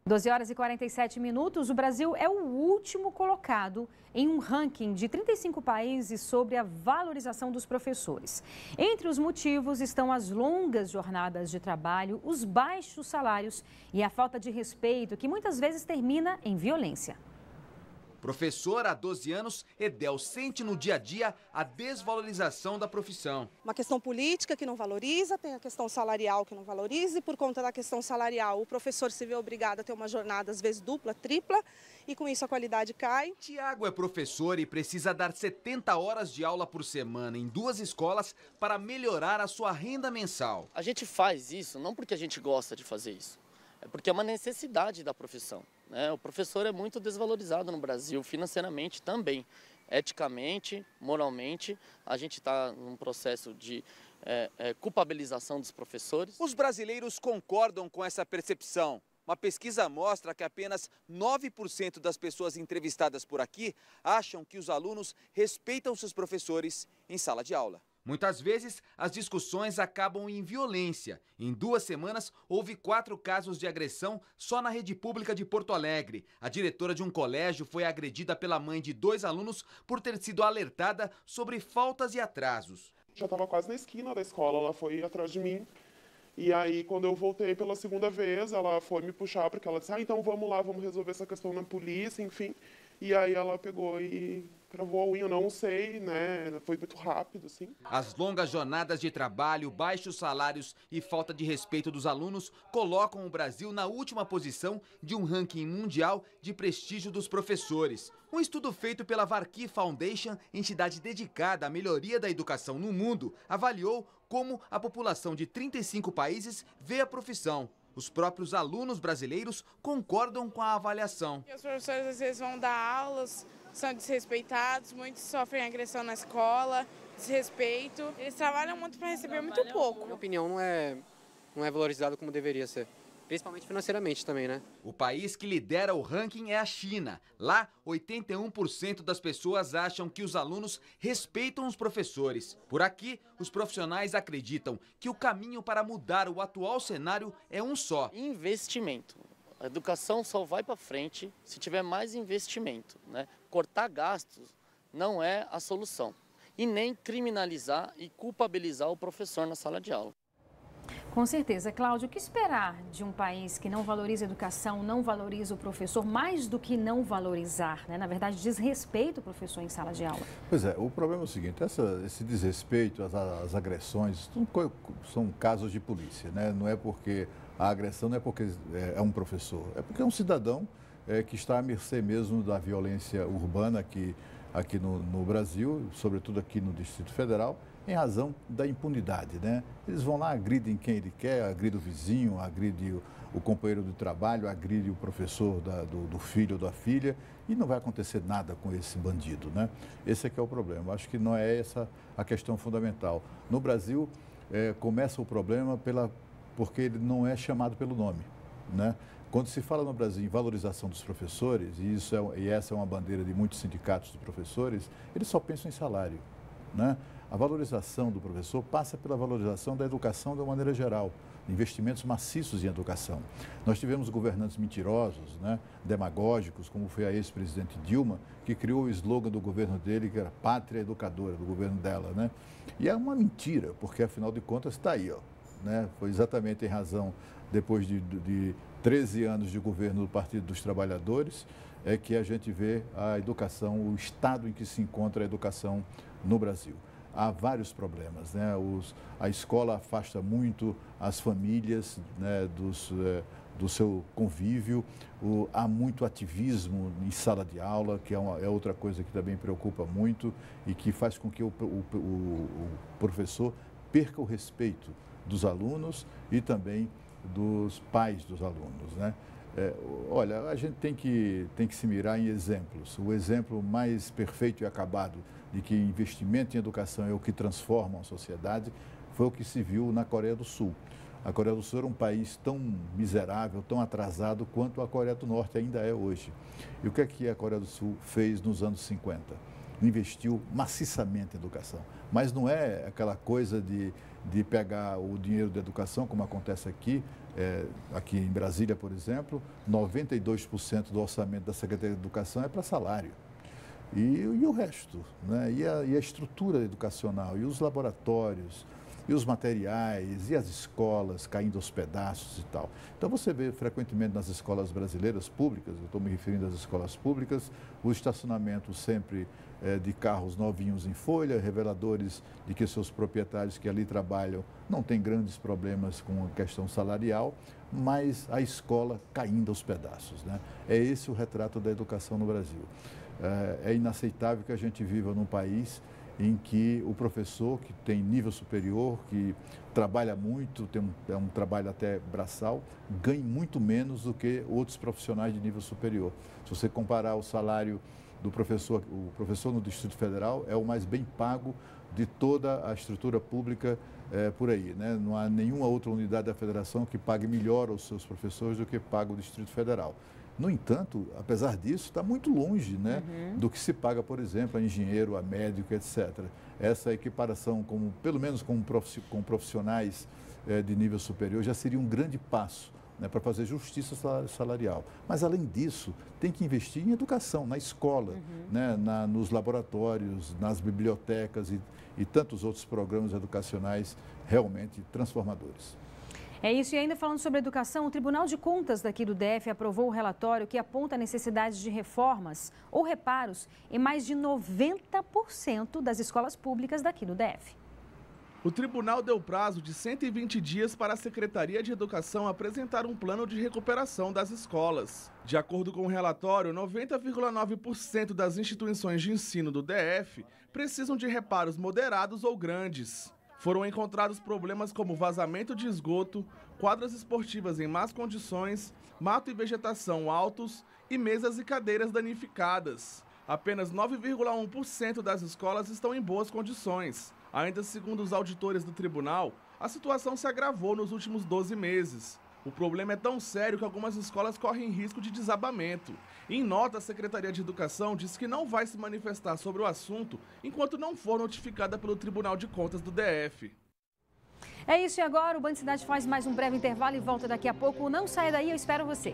12h47, o Brasil é o último colocado em um ranking de 35 países sobre a valorização dos professores. Entre os motivos estão as longas jornadas de trabalho, os baixos salários e a falta de respeito, que muitas vezes termina em violência. Professora há 12 anos, Edel sente no dia a dia a desvalorização da profissão. Uma questão política que não valoriza, tem a questão salarial que não valoriza e por conta da questão salarial o professor se vê obrigado a ter uma jornada às vezes dupla, tripla e com isso a qualidade cai. Tiago é professor e precisa dar 70 horas de aula por semana em 2 escolas para melhorar a sua renda mensal. A gente faz isso não porque a gente gosta de fazer isso, é porque é uma necessidade da profissão. O professor é muito desvalorizado no Brasil, financeiramente também, eticamente, moralmente. A gente está num processo de culpabilização dos professores. Os brasileiros concordam com essa percepção. Uma pesquisa mostra que apenas 9% das pessoas entrevistadas por aqui acham que os alunos respeitam seus professores em sala de aula. Muitas vezes, as discussões acabam em violência. Em 2 semanas, houve 4 casos de agressão só na rede pública de Porto Alegre. A diretora de um colégio foi agredida pela mãe de 2 alunos por ter sido alertada sobre faltas e atrasos. Já estava quase na esquina da escola, ela foi atrás de mim. E aí, quando eu voltei pela segunda vez, ela foi me puxar, porque ela disse, então vamos lá, vamos resolver essa questão na polícia, enfim. E aí ela pegou e cravou a unha, eu não sei, né, foi muito rápido, assim. As longas jornadas de trabalho, baixos salários e falta de respeito dos alunos colocam o Brasil na última posição de um ranking mundial de prestígio dos professores. Um estudo feito pela Varkey Foundation, entidade dedicada à melhoria da educação no mundo, avaliou como a população de 35 países vê a profissão. Os próprios alunos brasileiros concordam com a avaliação. Os professores às vezes vão dar aulas, são desrespeitados, muitos sofrem agressão na escola, desrespeito. Eles trabalham muito para receber muito pouco. Minha opinião não é valorizado como deveria ser. Principalmente financeiramente também, né? O país que lidera o ranking é a China. Lá, 81% das pessoas acham que os alunos respeitam os professores. Por aqui, os profissionais acreditam que o caminho para mudar o atual cenário é um só: investimento. A educação só vai para frente se tiver mais investimento, né? Cortar gastos não é a solução. E nem criminalizar e culpabilizar o professor na sala de aula. Com certeza. Cláudio, o que esperar de um país que não valoriza a educação, não valoriza o professor, mais do que não valorizar, né? Na verdade, desrespeita o professor em sala de aula? Pois é, o problema é o seguinte, esse desrespeito, as agressões, são casos de polícia, né? Não é porque a agressão não é porque é um professor, é porque é um cidadão que está à mercê mesmo da violência urbana aqui no Brasil, sobretudo aqui no Distrito Federal, em razão da impunidade, né? Eles vão lá, agridem quem ele quer, agride o vizinho, agride o companheiro de trabalho, agride o professor do filho ou da filha e não vai acontecer nada com esse bandido, né? Esse é que é o problema. Acho que não é essa a questão fundamental. No Brasil, começa o problema porque ele não é chamado pelo nome, né? Quando se fala no Brasil em valorização dos professores, e essa é uma bandeira de muitos sindicatos de professores, eles só pensam em salário, né? A valorização do professor passa pela valorização da educação de uma maneira geral, investimentos maciços em educação. Nós tivemos governantes mentirosos, né, demagógicos, como foi a ex-presidente Dilma, que criou o slogan do governo dele, que era Pátria Educadora, do governo dela, né? E é uma mentira, porque afinal de contas está aí, ó, né? Foi exatamente em razão, depois de 13 anos de governo do Partido dos Trabalhadores, é que a gente vê a educação, o estado em que se encontra a educação no Brasil. Há vários problemas, né? A escola afasta muito as famílias, né, do seu convívio, há muito ativismo em sala de aula, que é outra coisa que também preocupa muito e que faz com que o professor perca o respeito dos alunos e também dos pais dos alunos, né? Olha, a gente tem que se mirar em exemplos. O exemplo mais perfeito e acabado de que investimento em educação é o que transforma a sociedade foi o que se viu na Coreia do Sul. A Coreia do Sul era um país tão miserável, tão atrasado quanto a Coreia do Norte ainda é hoje. E o que é que a Coreia do Sul fez nos anos 50? investiu maciçamente em educação. Mas não é aquela coisa de pegar o dinheiro da educação, como acontece aqui, aqui em Brasília, por exemplo, 92% do orçamento da Secretaria de Educação é para salário. E o resto, né? E a estrutura educacional, e os laboratórios, e os materiais, e as escolas caindo aos pedaços e tal. Então você vê frequentemente nas escolas brasileiras públicas, eu estou me referindo às escolas públicas, o estacionamento sempre de carros novinhos em folha, reveladores de que seus proprietários que ali trabalham não têm grandes problemas com a questão salarial, mas a escola caindo aos pedaços, né? É esse o retrato da educação no Brasil. É inaceitável que a gente viva num país em que o professor que tem nível superior, que trabalha muito, é um trabalho até braçal, ganhe muito menos do que outros profissionais de nível superior. Se você comparar o salário do professor, o professor no Distrito Federal é o mais bem pago de toda a estrutura pública por aí, né? Não há nenhuma outra unidade da federação que pague melhor aos seus professores do que paga o Distrito Federal. No entanto, apesar disso, está muito longe, né, do que se paga, por exemplo, a engenheiro, a médico, etc. Essa equiparação, pelo menos com profissionais de nível superior, já seria um grande passo, né, para fazer justiça salarial. Mas, além disso, tem que investir em educação, na escola, né, nos laboratórios, nas bibliotecas e tantos outros programas educacionais realmente transformadores. É isso, e ainda falando sobre educação, o Tribunal de Contas daqui do DF aprovou o relatório que aponta a necessidade de reformas ou reparos em mais de 90% das escolas públicas daqui do DF. O tribunal deu prazo de 120 dias para a Secretaria de Educação apresentar um plano de recuperação das escolas. De acordo com o relatório, 90,9% das instituições de ensino do DF precisam de reparos moderados ou grandes. Foram encontrados problemas como vazamento de esgoto, quadras esportivas em más condições, mato e vegetação altos e mesas e cadeiras danificadas. Apenas 9,1% das escolas estão em boas condições. Ainda segundo os auditores do tribunal, a situação se agravou nos últimos 12 meses. O problema é tão sério que algumas escolas correm risco de desabamento. Em nota, a Secretaria de Educação diz que não vai se manifestar sobre o assunto enquanto não for notificada pelo Tribunal de Contas do DF. É isso, e agora o Band Cidade faz mais um breve intervalo e volta daqui a pouco. Não saia daí, eu espero você.